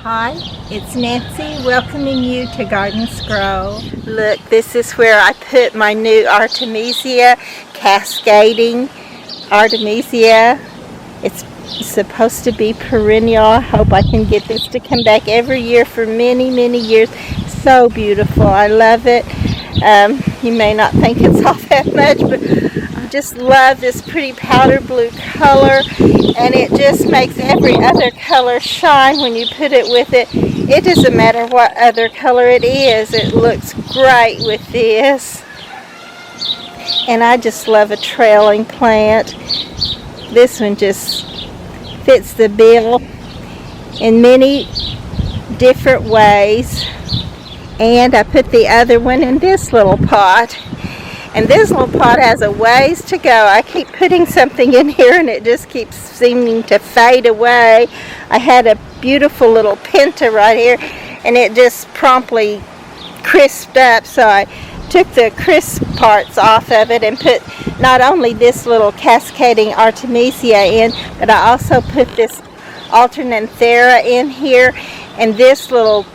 Hi, it's Nancy welcoming you to Gardens Grow. Look, this is where I put my new Artemisia, cascading Artemisia. It's supposed to be perennial. I hope I can get this to come back every year for many, many years. So beautiful. I love it. You may not think it's all that much, but I just love this pretty powder blue color, and it just makes every other color shine when you put it with it. It doesn't matter what other color it is. It looks great with this. And I just love a trailing plant. This one just fits the bill in many different ways. And I put the other one in this little pot. And this little pot has a ways to go. I keep putting something in here and it just keeps seeming to fade away. I had a beautiful little Penta right here and it just promptly crisped up. So I took the crisp parts off of it and put not only this little cascading Artemisia in, but I also put this Alternanthera in here. And this little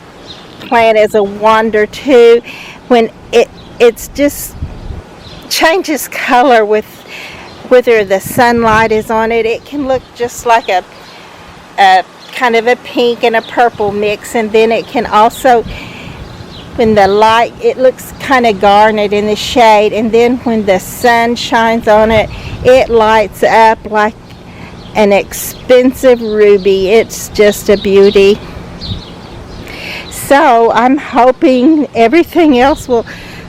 plant is a wonder too. When it's just changes color with whether the sunlight is on it. It can look just like a kind of a pink and a purple mix, and then it can also, when the light, it looks kind of garnet in the shade, and then when the sun shines on it, it lights up like an expensive ruby. It's just a beauty. So I'm hoping everything else will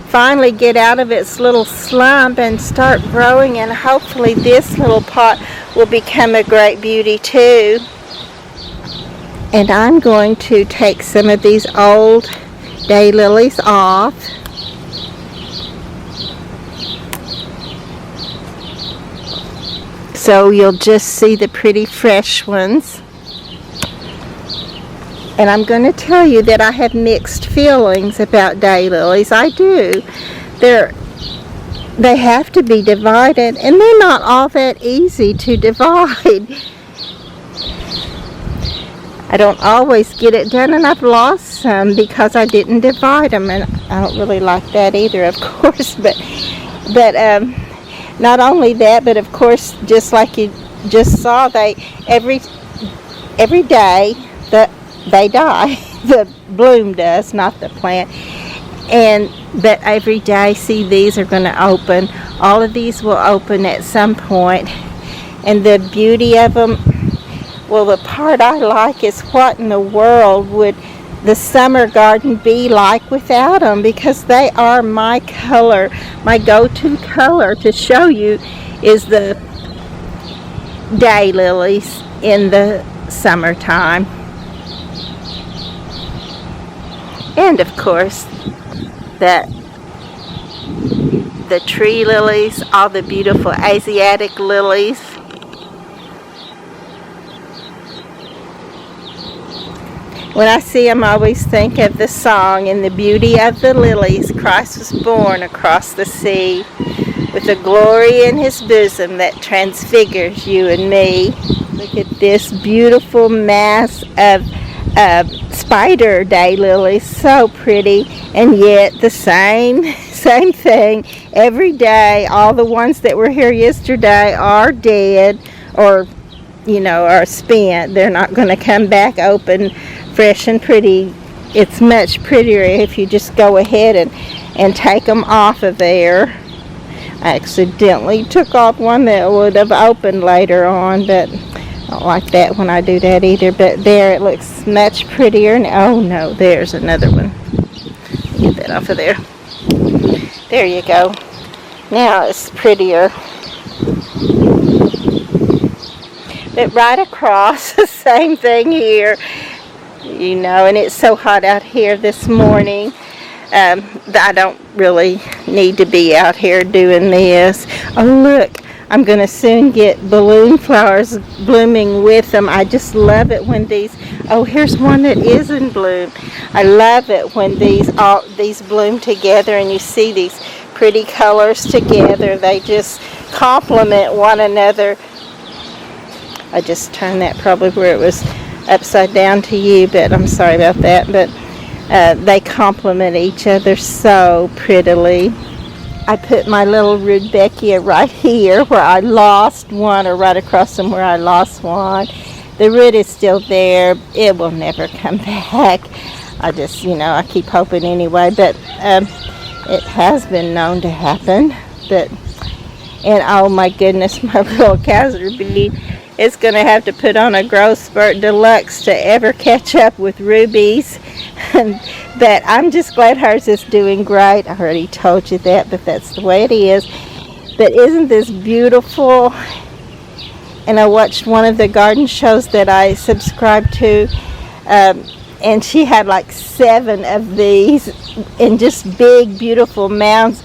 finally get out of its little slump and start growing, and hopefully this little pot will become a great beauty too. And I'm going to take some of these old daylilies off. So you'll just see the pretty fresh ones. And I'm going to tell you that I have mixed feelings about daylilies. I do. They have to be divided, and they're not all that easy to divide. I don't always get it done, and I've lost some because I didn't divide them, and I don't really like that either, of course. But not only that, but of course, just like you just saw, every day they die. The bloom does, not the plant. But every day, see, these are going to open. All of these will open at some point. And the beauty of them, well, the part I like is what in the world would the summer garden be like without them? Because they are my color. My go-to color to show you is the daylilies in the summertime. And of course, the tree lilies, all the beautiful Asiatic lilies. When I see them, I always think of the song, "In the beauty of the lilies, Christ was born across the sea, with a glory in his bosom that transfigures you and me." Look at this beautiful mass of spider daylilies, so pretty, and yet the same thing every day. All the ones that were here yesterday are dead, or are spent. They're not going to come back open fresh and pretty. It's much prettier if you just go ahead and take them off of there. I accidentally took off one that would have opened later on, but I don't like that when I do that either. But there, it looks much prettier. And oh no, there's another one. Get that off of there. There you go. Now it's prettier. But right across, the same thing here. And it's so hot out here this morning. I don't really need to be out here doing this. Oh look, I'm going to soon get balloon flowers blooming with them. I just love it when these, here's one that is in bloom. I love it when these bloom together and you see these pretty colors together. They just complement one another. I just turned that probably where it was upside down to you, but I'm sorry about that. But they complement each other so prettily. I put my little rudbeckia right here where I lost one, or right across from where I lost one. The root is still there. It will never come back. I just, I keep hoping anyway, but it has been known to happen. And oh my goodness, my little castor beet is going to have to put on a growth spurt deluxe to ever catch up with rubies. But I'm just glad hers is doing great. I already told you that, but that's the way it is. But isn't this beautiful? And I watched one of the garden shows that I subscribed to, and she had like 7 of these in just big, beautiful mounds,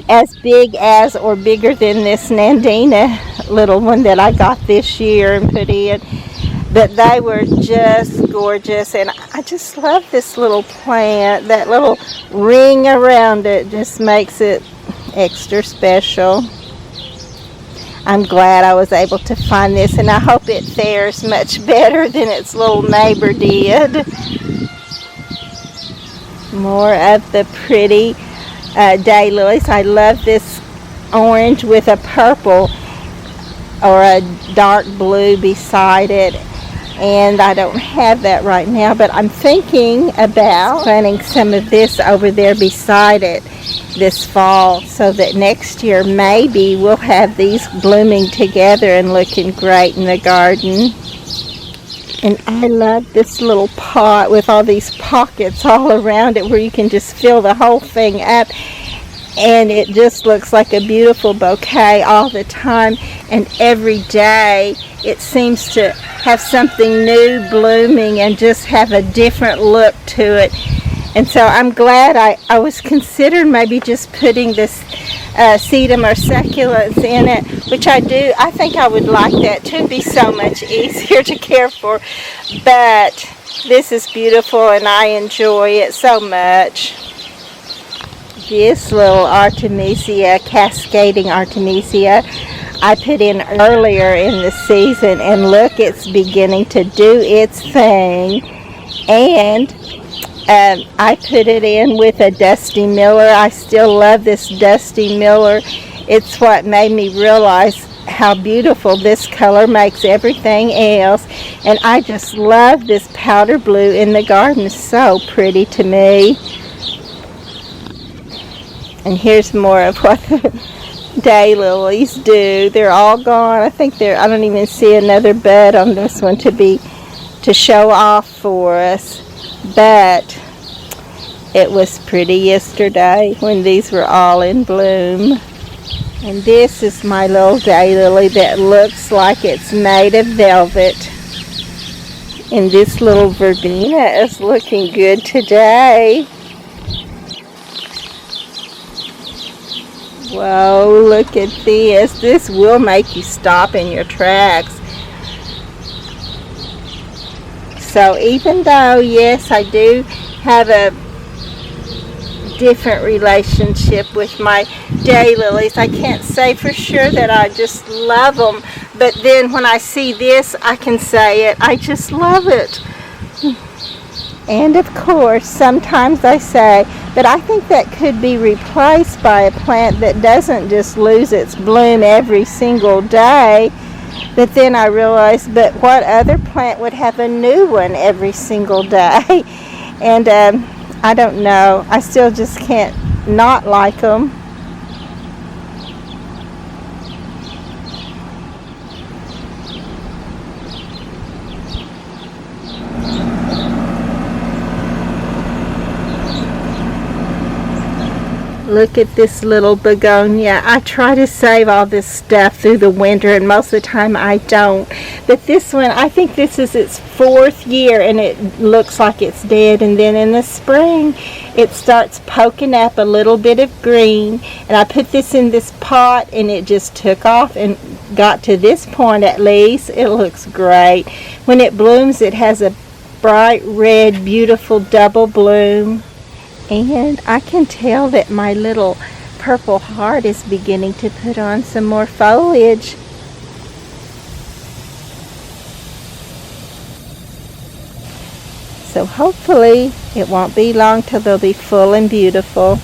as big as or bigger than this Nandina little one that I got this year and put in. But they were just gorgeous, and I just love this little plant. That little ring around it just makes it extra special. I'm glad I was able to find this, and I hope it fares much better than its little neighbor did. More of the pretty daylilies. I love this orange with a purple or a dark blue beside it, and I don't have that right now, but I'm thinking about planting some of this over there beside it this fall, so that next year maybe we'll have these blooming together and looking great in the garden. And I love this little pot with all these pockets all around it where you can just fill the whole thing up, and it just looks like a beautiful bouquet all the time, and every day it seems to have something new blooming and just have a different look to it. And so I'm glad I was considering maybe just putting this sedum or succulents in it, which I do. I think I would like that too. It'd be so much easier to care for. But this is beautiful, and I enjoy it so much. This little Artemisia, cascading Artemisia, I put in earlier in the season, and look, it's beginning to do its thing. And I put it in with a Dusty Miller. I still love this Dusty Miller. It's what made me realize how beautiful this color makes everything else. And I just love this powder blue in the garden. It's so pretty to me. And here's more of what the daylilies do. They're all gone. I don't even see another bud on this one to show off for us. But it was pretty yesterday when these were all in bloom. And this is my little daylily that looks like it's made of velvet. And this little verbena is looking good today. Whoa, look at this. This will make you stop in your tracks. So even though, yes, I do have a different relationship with my daylilies, I can't say for sure that I just love them. But then when I see this, I can say it. I just love it. And of course, sometimes I say, but I think that could be replaced by a plant that doesn't just lose its bloom every single day. But then I realized, but what other plant would have a new one every single day? And I don't know. I still just can't not like them. Look at this little begonia. I try to save all this stuff through the winter, and most of the time I don't. But this one, I think this is its 4th year, and it looks like it's dead. And then in the spring, it starts poking up a little bit of green. And I put this in this pot, and it just took off and got to this point at least. It looks great. When it blooms, it has a bright red, beautiful double bloom. And I can tell that my little purple heart is beginning to put on some more foliage. So hopefully it won't be long till they'll be full and beautiful.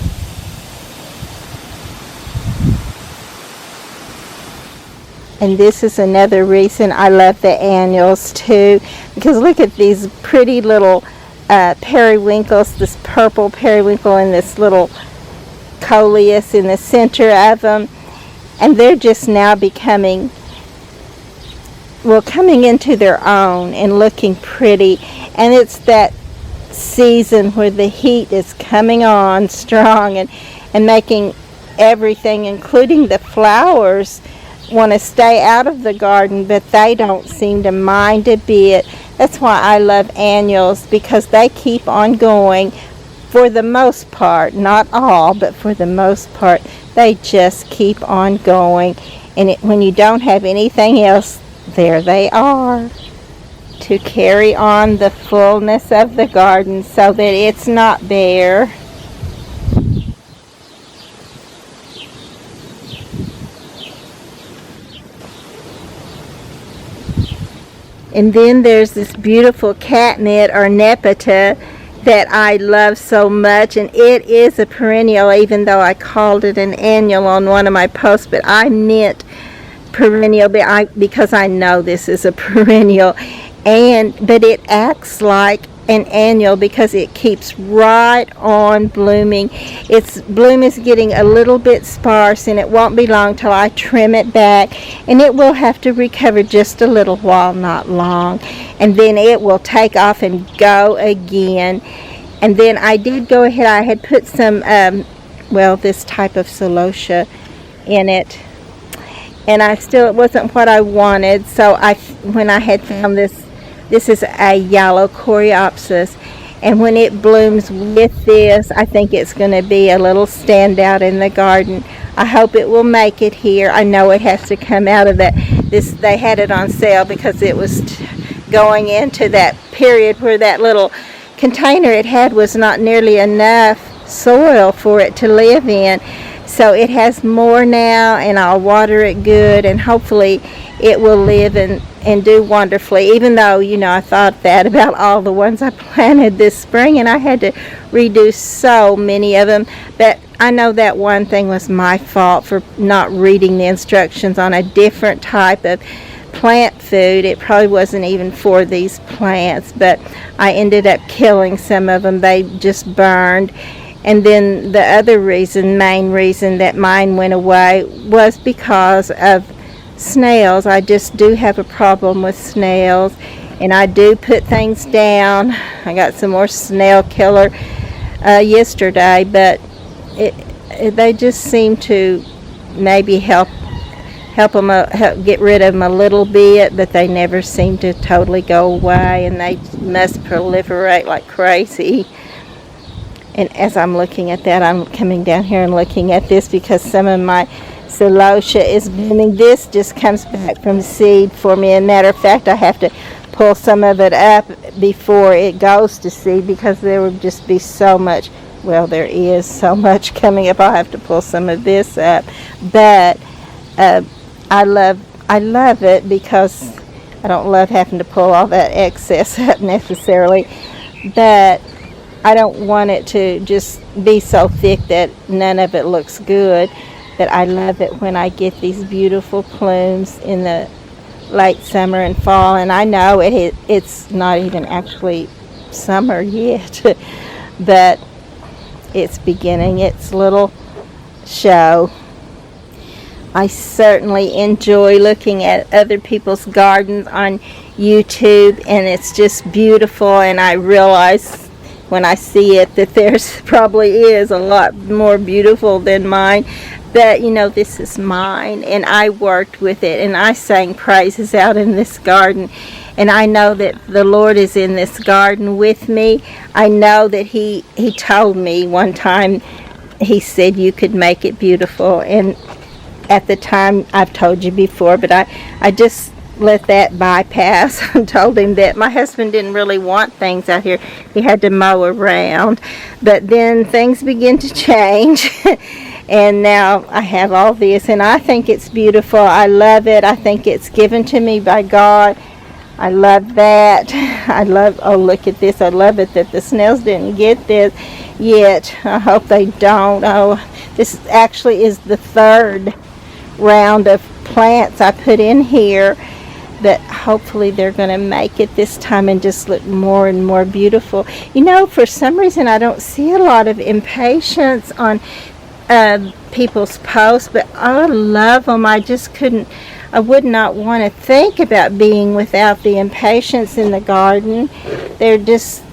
And this is another reason I love the annuals too, because look at these pretty little periwinkles, this purple periwinkle and this little coleus in the center of them. And they're just now becoming, well, coming into their own and looking pretty. And it's that season where the heat is coming on strong and making everything, including the flowers, want to stay out of the garden, but they don't seem to mind a bit. That's why I love annuals, because they keep on going for the most part, not all, but for the most part, they just keep on going. And when you don't have anything else, there they are, to carry on the fullness of the garden so that it's not bare. And then there's this beautiful catnip or nepeta that I love so much, and it is a perennial, even though I called it an annual on one of my posts, but I meant perennial because I know this is a perennial, but it acts like an annual because it keeps right on blooming. Its bloom is getting a little bit sparse, and it won't be long till I trim it back, and it will have to recover just a little while, not long, and then it will take off and go again. And then I did go ahead, I had put some this type of celosia in it, and it wasn't what I wanted, so when I had found this is a yellow coreopsis, and when it blooms with this, I think it's going to be a little standout in the garden. I hope it will make it here. I know it has to come out of they had it on sale because it was going into that period where that little container it had was not nearly enough soil for it to live in. So it has more now, and I'll water it good, and hopefully it will live and do wonderfully, even though, I thought that about all the ones I planted this spring, and I had to redo so many of them. But I know that one thing was my fault for not reading the instructions on a different type of plant food. It probably wasn't even for these plants, but I ended up killing some of them. They just burned. And then the other main reason that mine went away was because of snails. I just do have a problem with snails, and I do put things down. I got some more snail killer yesterday, but they just seem to maybe help them get rid of them a little bit, but they never seem to totally go away, and they must proliferate like crazy. And as I'm looking at that, I'm coming down here and looking at this because some of my celosia is blooming. This just comes back from seed for me. As a matter of fact, I have to pull some of it up before it goes to seed because there would just be so much. Well, there is so much coming up. I'll have to pull some of this up. But I love it because I don't love having to pull all that excess up necessarily. But I don't want it to just be so thick that none of it looks good. But I love it when I get these beautiful plumes in the late summer and fall. And I know it's not even actually summer yet, but it's beginning its little show. I certainly enjoy looking at other people's gardens on YouTube, and it's just beautiful, and I realize when I see it that there's probably is a lot more beautiful than mine. But this is mine, and I worked with it, and I sang praises out in this garden, and I know that the Lord is in this garden with me. I know that he told me one time, he said you could make it beautiful, and at the time, I've told you before, but I just let that bypass. I told him that my husband didn't really want things out here. He had to mow around. But then things begin to change. And now I have all this, and I think it's beautiful. I love it. I think it's given to me by God. I love that. I love, oh look at this. I love it that the snails didn't get this yet. I hope they don't. Oh, this actually is the third round of plants I put in here, but hopefully they're going to make it this time and just look more and more beautiful. You know, for some reason I don't see a lot of impatiens on people's posts, but I love them. I would not want to think about being without the impatiens in the garden. They're just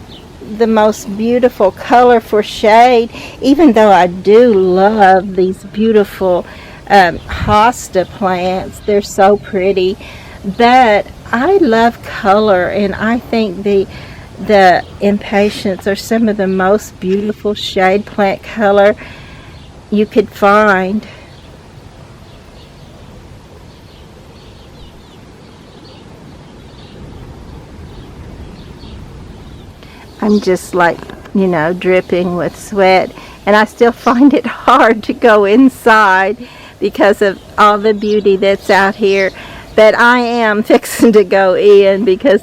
the most beautiful color for shade, even though I do love these beautiful hosta plants. They're so pretty, but I love color, and I think the impatiens are some of the most beautiful shade plant color you could find. I'm just like, you know, dripping with sweat, and I still find it hard to go inside because of all the beauty that's out here. But I am fixing to go in because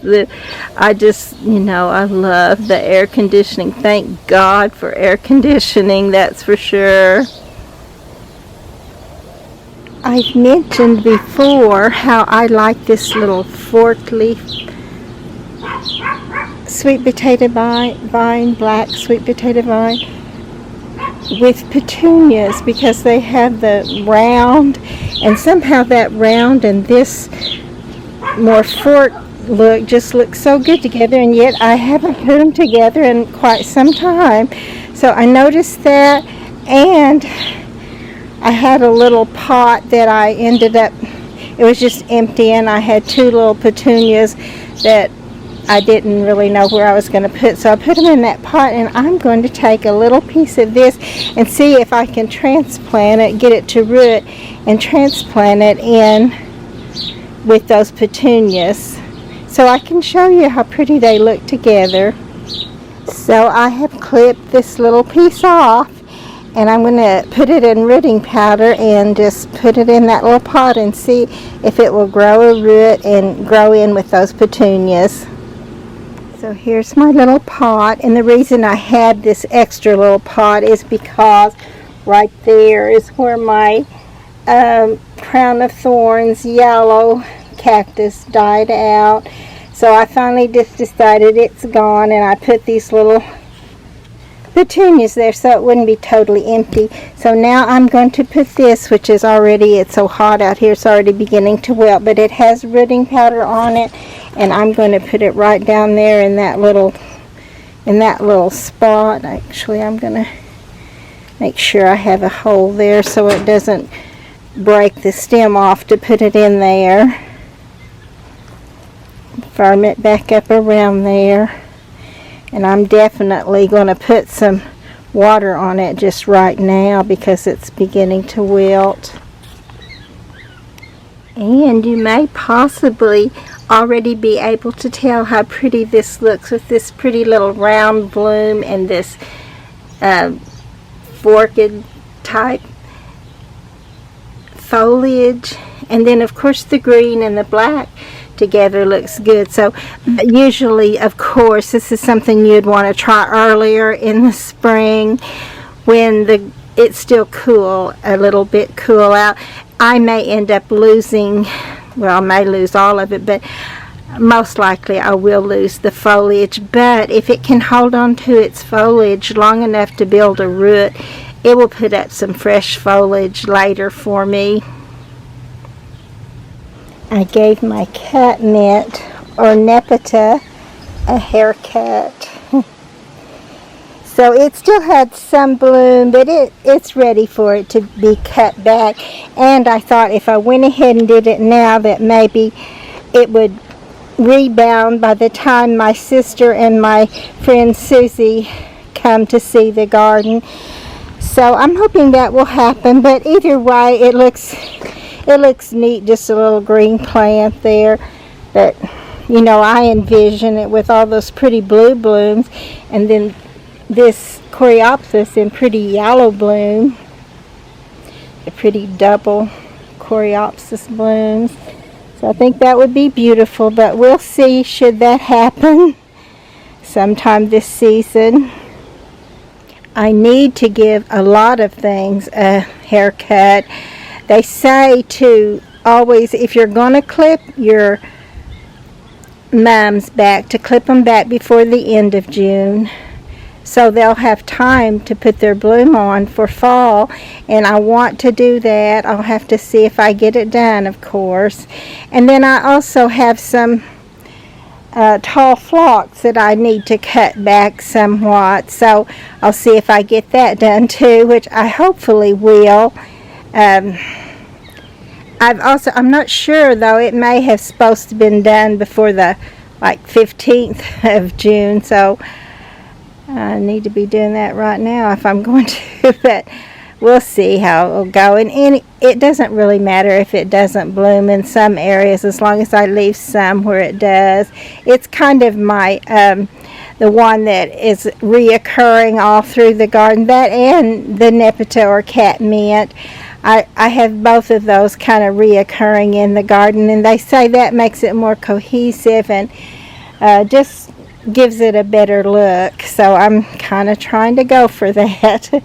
I just, you know, I love the air conditioning. Thank God for air conditioning, that's for sure. I've mentioned before how I like this little fork leaf sweet potato vine, black sweet potato vine with petunias, because they have the round, and somehow that round and this more fork look just looks so good together, and yet I haven't put them together in quite some time. So I noticed that, and I had a little pot that I ended up, it was just empty, and I had two little petunias that I didn't really know where I was going to put, so I put them in that pot, and I'm going to take a little piece of this and see if I can transplant it, get it to root, and transplant it in with those petunias, so I can show you how pretty they look together. So I have clipped this little piece off, and I'm going to put it in rooting powder and just put it in that little pot and see if it will grow a root and grow in with those petunias. So here's my little pot, and the reason I had this extra little pot is because right there is where my crown of thorns yellow cactus died out. So I finally just decided it's gone, and I put these little petunias there so it wouldn't be totally empty. So now I'm going to put this, which is already, it's so hot out here, it's already beginning to wilt, but it has rooting powder on it, and I'm going to put it right down there in that little spot. Actually, I'm going to make sure I have a hole there so it doesn't break the stem off to put it in there. Firm it back up around there. And I'm definitely going to put some water on it just right now because it's beginning to wilt. And you may possibly already be able to tell how pretty this looks with this pretty little round bloom and this forked type foliage. And then of course the green and the black together looks good. So usually, of course, this is something you'd want to try earlier in the spring when it's still cool, a little bit cool out. I may end up losing, well, I may lose all of it, but most likely I will lose the foliage. But if it can hold on to its foliage long enough to build a root, it will put up some fresh foliage later for me. I gave my catmint or nepeta a haircut. So it still had some bloom, but it's ready for it to be cut back. And I thought if I went ahead and did it now, that maybe it would rebound by the time my sister and my friend Susie come to see the garden. So I'm hoping that will happen, but either way, it looks neat, just a little green plant there. But, you know, I envision it with all those pretty blue blooms, and then this coreopsis in pretty yellow bloom, the pretty double coreopsis blooms. So I think that would be beautiful, but we'll see should that happen sometime this season. I need to give a lot of things a haircut. They say to always, if you're going to clip your mums back, to clip them back before the end of June, so they'll have time to put their bloom on for fall. And I want to do that. I'll have to see if I get it done, of course. And then I also have some tall flocks that I need to cut back somewhat, so I'll see if I get that done too, which I hopefully will. I'm not sure though, it may have supposed to been done before the 15th of June, so I need to be doing that right now if I'm going to, but we'll see how it'll go. And it doesn't really matter if it doesn't bloom in some areas, as long as I leave some where it does. It's kind of my the one that is reoccurring all through the garden, that and the Nepeta or catmint. I have both of those kind of reoccurring in the garden, and they say that makes it more cohesive and just gives it a better look, so I'm kind of trying to go for that.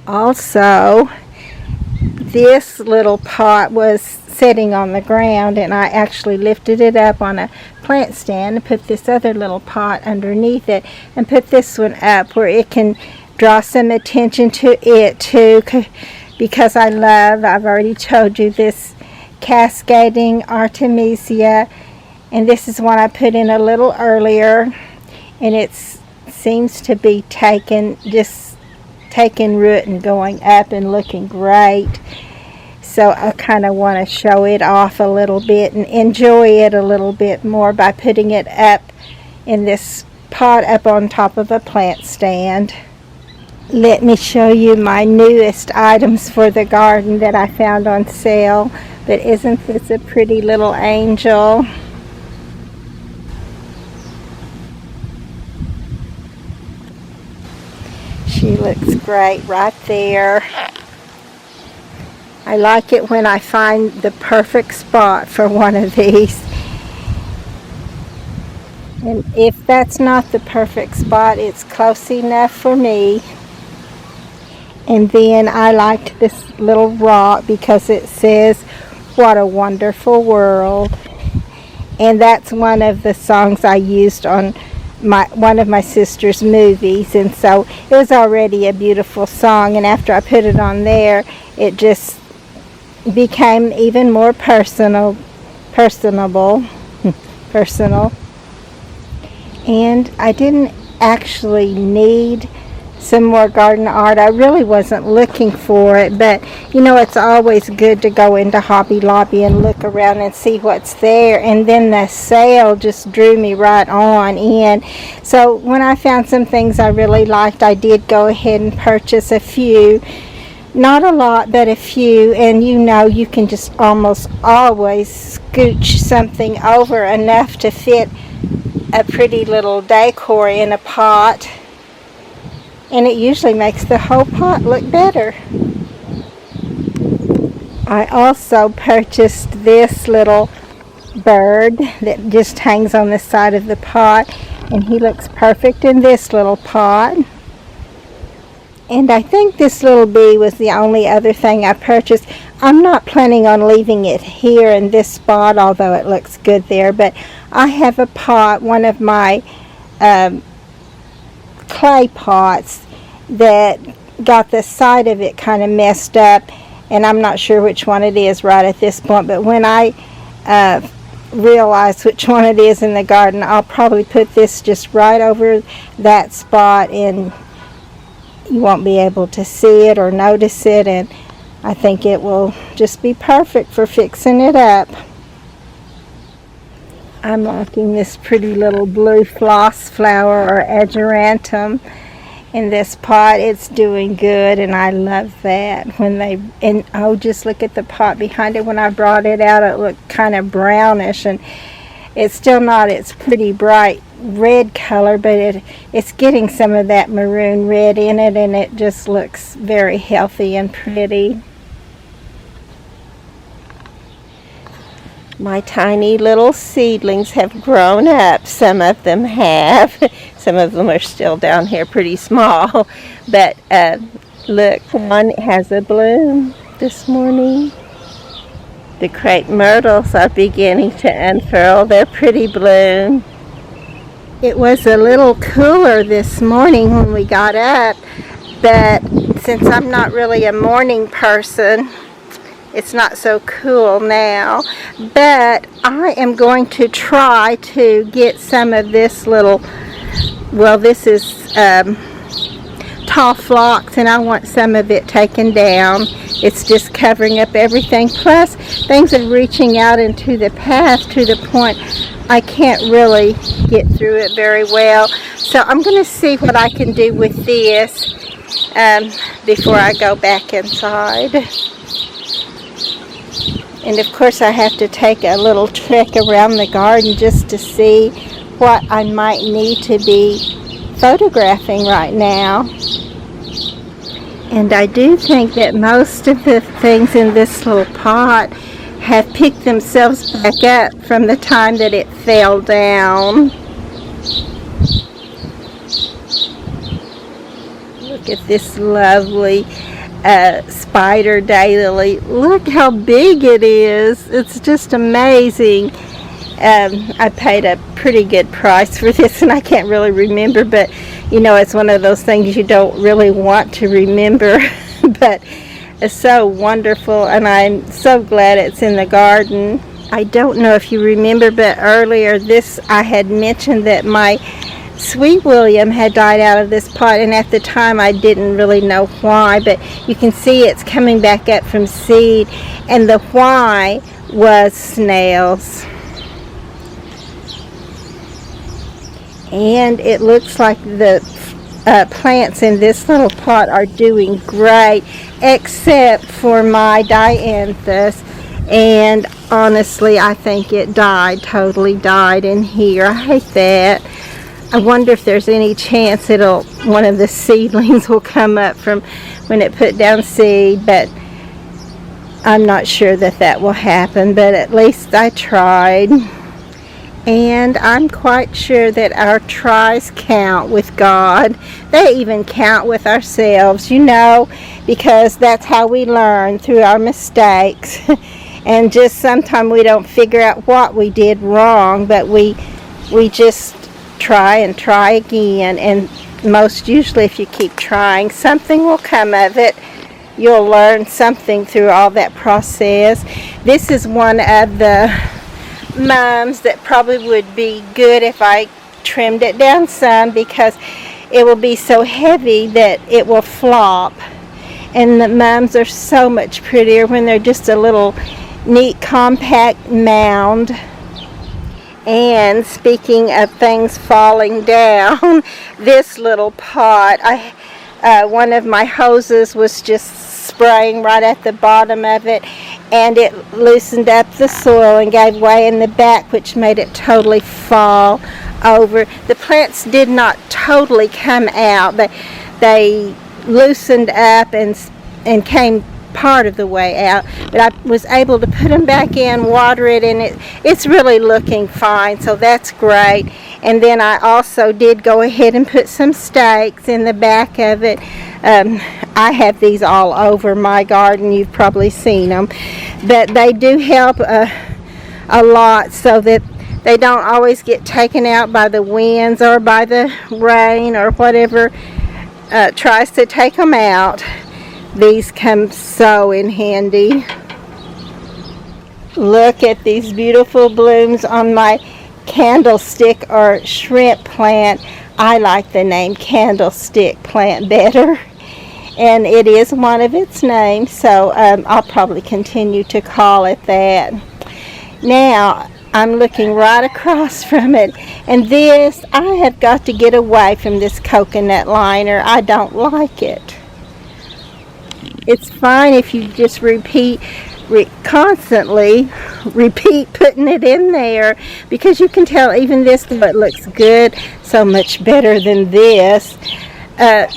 Also, this little pot was sitting on the ground, and I actually lifted it up on a plant stand and put this other little pot underneath it and put this one up where it can draw some attention to it too, because I've already told you, this cascading artemisia. And this is one I put in a little earlier, and it seems to be taking root and going up and looking great. So I kind of want to show it off a little bit and enjoy it a little bit more by putting it up in this pot up on top of a plant stand. Let me show you my newest items for the garden that I found on sale. But isn't this a pretty little angel? She looks great right there. I like it when I find the perfect spot for one of these. And if that's not the perfect spot, it's close enough for me. And then I liked this little rock because it says, "What a Wonderful World." And that's one of the songs I used on one of my sister's movies, and so it was already a beautiful song, and after I put it on there, it just became even more personal. And I didn't actually need some more garden art. I really wasn't looking for it, but you know, it's always good to go into Hobby Lobby and look around and see what's there, and then the sale just drew me right on in. So when I found some things I really liked, I did go ahead and purchase a few. Not a lot, but a few, and you know, you can just almost always scooch something over enough to fit a pretty little decor in a pot. And it usually makes the whole pot look better. I also purchased this little bird that just hangs on the side of the pot, and he looks perfect in this little pot. And I think this little bee was the only other thing I purchased. I'm not planning on leaving it here in this spot, although it looks good there, but I have a pot, one of my clay pots, that got the side of it kind of messed up, and I'm not sure which one it is right at this point, but when I realize which one it is in the garden, I'll probably put this just right over that spot, and you won't be able to see it or notice it, and I think it will just be perfect for fixing it up. I'm liking this pretty little blue floss flower, or agerantum, in this pot. It's doing good, and I love that. Oh, just look at the pot behind it. When I brought it out, it looked kind of brownish, and it's still not its pretty bright red color, but it's getting some of that maroon red in it, and it just looks very healthy and pretty. My tiny little seedlings have grown up. Some of them have. Some of them are still down here pretty small. But look, one has a bloom this morning. The crepe myrtles are beginning to unfurl their pretty bloom. It was a little cooler this morning when we got up, but since I'm not really a morning person, it's not so cool now. But I am going to try to get some of this little, well, this is tall phlox, and I want some of it taken down. It's just covering up everything. Plus, things are reaching out into the path to the point I can't really get through it very well. So I'm going to see what I can do with this before I go back inside. And of course I have to take a little trek around the garden just to see what I might need to be photographing right now. And I do think that most of the things in this little pot have picked themselves back up from the time that it fell down. Look at this lovely spider daylily. Look how big it is. It's just amazing. I paid a pretty good price for this, and I can't really remember, but you know, it's one of those things you don't really want to remember. But it's so wonderful, and I'm so glad it's in the garden. I don't know if you remember, but earlier I had mentioned that my Sweet William had died out of this pot, and at the time I didn't really know why, but you can see it's coming back up from seed, and the why was snails. And it looks like the plants in this little pot are doing great, except for my dianthus, and honestly I think it totally died in here. I hate that. I wonder if there's any chance one of the seedlings will come up from when it put down seed, but I'm not sure that will happen, but at least I tried. And I'm quite sure that our tries count with God. They even count with ourselves, you know, because that's how we learn, through our mistakes. And just sometimes we don't figure out what we did wrong, but we just try and try again, and most usually if you keep trying, something will come of it. You'll learn something through all that process. This is one of the mums that probably would be good if I trimmed it down some, because it will be so heavy that it will flop. And the mums are so much prettier when they're just a little neat compact mound. And speaking of things falling down, this little pot, one of my hoses was just spraying right at the bottom of it, and it loosened up the soil and gave way in the back, which made it totally fall over. The plants did not totally come out. They loosened up and came part of the way out, but I was able to put them back in, water it, and it's really looking fine, so that's great. And then I also did go ahead and put some stakes in the back of it. I have these all over my garden. You've probably seen them, but they do help a lot, so that they don't always get taken out by the winds or by the rain or whatever tries to take them out. These come so in handy. Look at these beautiful blooms on my candlestick or shrimp plant. I like the name candlestick plant better, and it is one of its names, so I'll probably continue to call it that. Now I'm looking right across from it, and this, I have got to get away from this coconut liner. I don't like it. It's fine if you just constantly repeat putting it in there, because you can tell even this, though it looks good, so much better than this,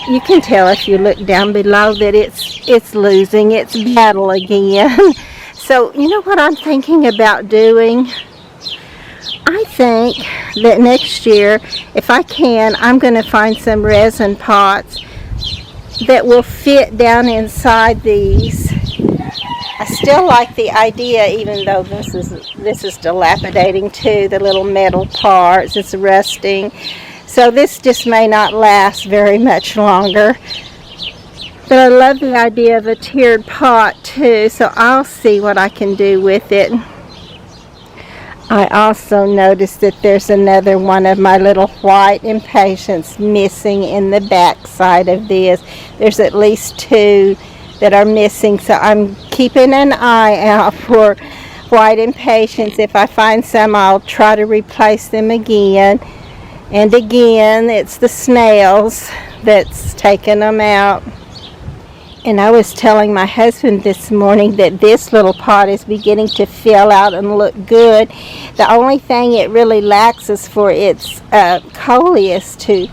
you can tell if you look down below that it's losing its battle again. So, you know what I'm thinking about doing? I think that next year, if I can, I'm going to find some resin pots that will fit down inside these. I still like the idea, even though this is dilapidating too, the little metal parts, it's rusting. So this just may not last very much longer. But I love the idea of a tiered pot too, so I'll see what I can do with it. I also noticed that there's another one of my little white impatiens missing in the back side of this. There's at least two that are missing, so I'm keeping an eye out for white impatiens. If I find some, I'll try to replace them again. And again, it's the snails that's taking them out. And I was telling my husband this morning that this little pot is beginning to fill out and look good. The only thing it really lacks is for its coleus to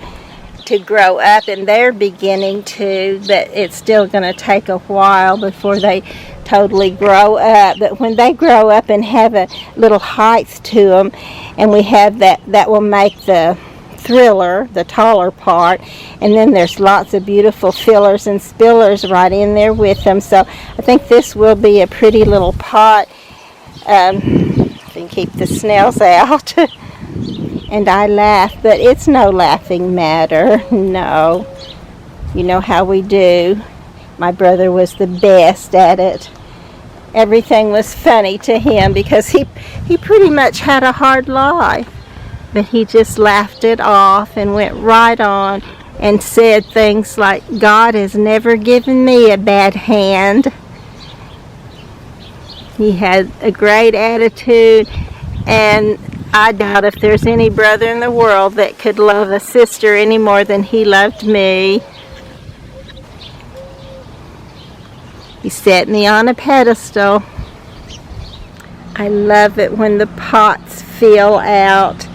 grow up, and they're beginning to, but it's still going to take a while before they totally grow up. But when they grow up and have a little height to them, and we have that will make the thriller, the taller part, and then there's lots of beautiful fillers and spillers right in there with them. So I think this will be a pretty little pot. Can keep the snails out. And I laugh, but it's no laughing matter. No. You know how we do. My brother was the best at it. Everything was funny to him because he pretty much had a hard life. But he just laughed it off and went right on and said things like, God has never given me a bad hand. He had a great attitude, and I doubt if there's any brother in the world that could love a sister any more than he loved me. He set me on a pedestal. I love it when the pots fill out.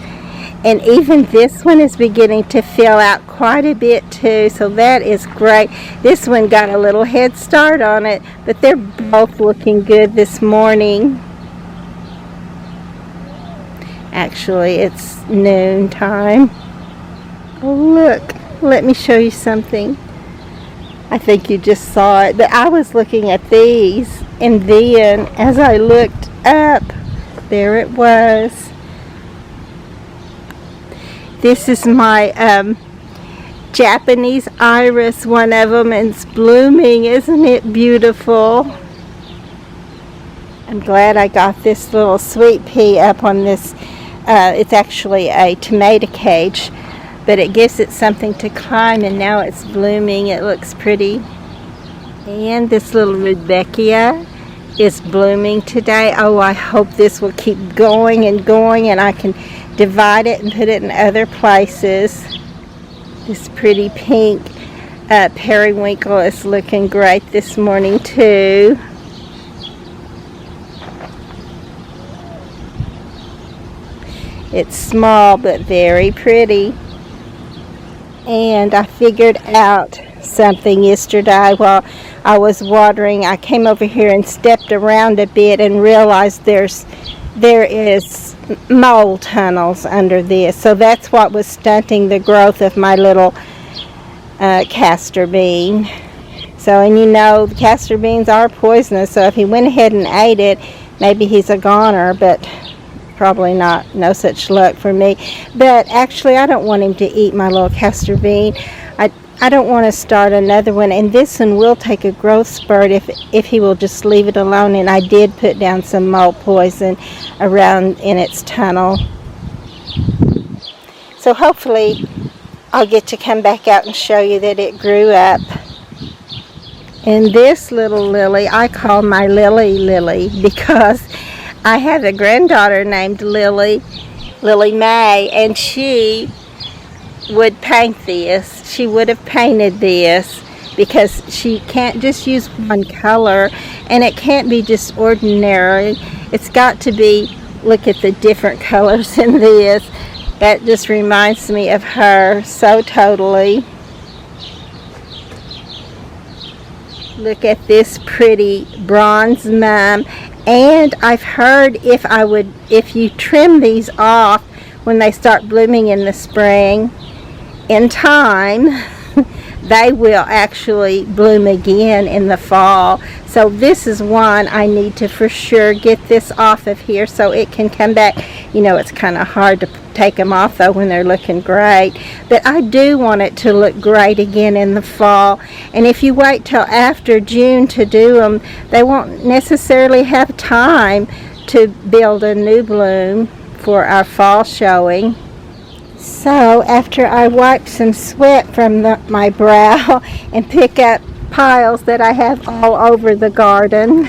And even this one is beginning to fill out quite a bit too, so that is great. This one got a little head start on it, but they're both looking good this morning. Actually, it's noon time. Oh, look, let me show you something. I think you just saw it, but I was looking at these, and then as I looked up, there it was. This is my Japanese iris, one of them, and it's blooming. Isn't it beautiful? I'm glad I got this little sweet pea up on this. It's actually a tomato cage, but it gives it something to climb, and now it's blooming. It looks pretty. And this little rudbeckia is blooming today. Oh, I hope this will keep going and going, and I can divide it and put it in other places. This pretty pink periwinkle is looking great this morning too. It's small but very pretty. And I figured out something yesterday while I was watering. I came over here and stepped around a bit and realized there is mole tunnels under this, so that's what was stunting the growth of my little castor bean. So, and you know, the castor beans are poisonous, so if he went ahead and ate it, maybe he's a goner, but probably not, no such luck for me. But actually, I don't want him to eat my little castor bean. I don't want to start another one, and this one will take a growth spurt if he will just leave it alone. And I did put down some mole poison around in its tunnel. So hopefully I'll get to come back out and show you that it grew up. And this little lily, I call my Lily because I have a granddaughter named Lily Mae, and she would paint this. She would have painted this because she can't just use one color, and it can't be just ordinary. It's got to be, look at the different colors in this. That just reminds me of her so totally. Look at this pretty bronze mum. And I've heard if you trim these off when they start blooming in the spring, in time, they will actually bloom again in the fall. So this is one I need to for sure get this off of here so it can come back. You know, it's kind of hard to take them off though when they're looking great, but I do want it to look great again in the fall. And if you wait till after June to do them, they won't necessarily have time to build a new bloom for our fall showing. So after I wipe some sweat from my brow and pick up piles that I have all over the garden,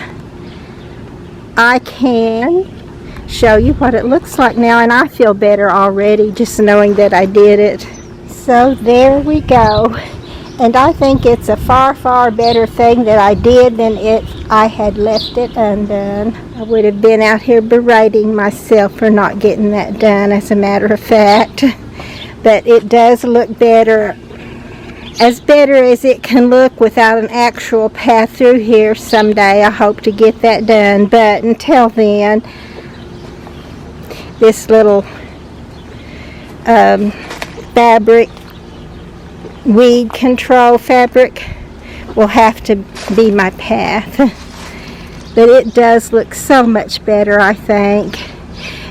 I can show you what it looks like now, and I feel better already just knowing that I did it. So there we go, and I think it's a far, far better thing that I did than if I had left it undone. I would have been out here berating myself for not getting that done, as a matter of fact. But it does look better, as better as it can look without an actual path through here. Someday I hope to get that done, but until then, this little fabric, weed control fabric, will have to be my path. But it does look so much better, I think.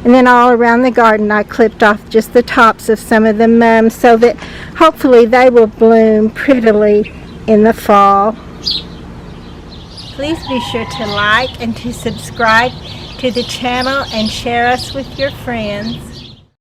And then all around the garden I clipped off just the tops of some of the mums so that hopefully they will bloom prettily in the fall. Please be sure to like and to subscribe to the channel and share us with your friends.